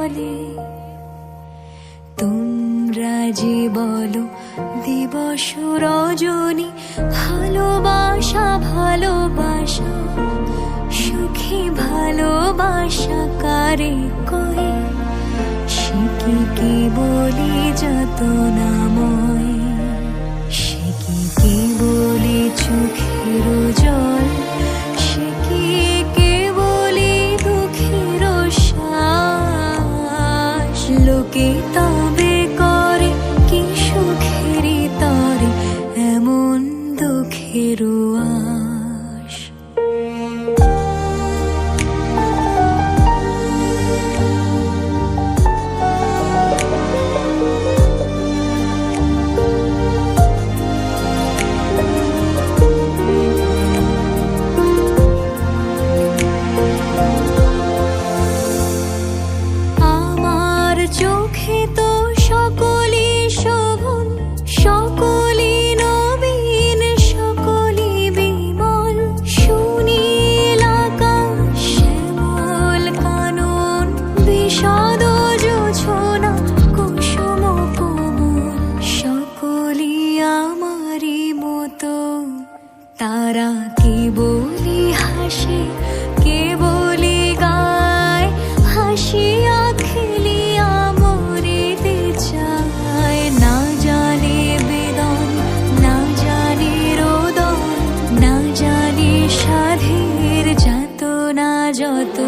বলে। তোমরা যে বলো দিবস রজনী, ভালোবাসা ভালোবাসা, সুখী ভালোবাসা কারে কয়ে? সে কি বলি যাতনাময়, সে কি বলি চোখের জল, সে কি বলি দুঃখের শ্বাস। লোকে তবে করে কি সুখেরই তরে এমন দুঃখের আশ। চোখে তো সকলই শোভন, সকলই নবীন, সকলই বিমল। সুনীল আকাশ, শ্যামল কানন, বিশদ জোছনা, কুসুম কোমল, সকলই আমারই মতো। তারা কে বলি হাসে, কে বলি গায়, হাসিয়া খেলিয়া মরিতে চায়। না জানে বেদন, না জানে রোদন, না জানে সাধের যাতনা যত।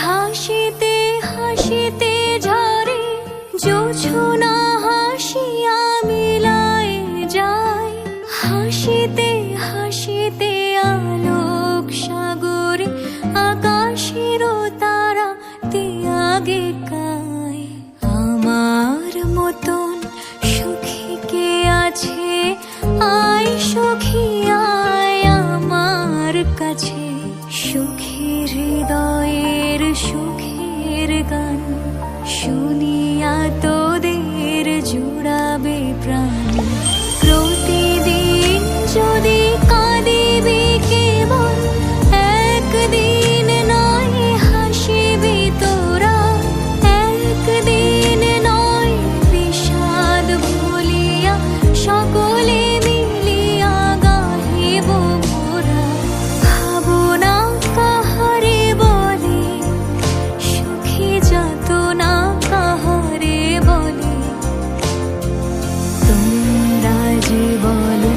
হাসিতে হাসিতে ঝরে, জোছনা হাসিয়া মিলায় যায়। হাসিতে হাসিতে আলোক সাগরে, আকাশের তারা ত্যাগে গায়। আমার মতন সুখী কে আছে, আয় সুখী আয় আমার কাছে। সুখের হৃদয়ের সুখের গান শুনিয়া তোদের জুড়াবে প্রাণ। প্রতিদিন যদি কাঁদিবি কেবল, একদিন নয় হাসিবি তোরা। একদিন নয় বিষাদ ভুলিয়া, সকলে মিলিয়া গাহিব মোরা। ভাবনা কাহারে বলে, সুখী যাতনা কাহারে বলে? তোমরা যে বলো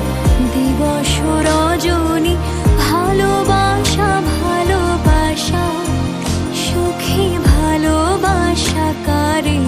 দিবস রজনী, ভালোবাসা ভালোবাসা, সুখী ভালোবাসা কারে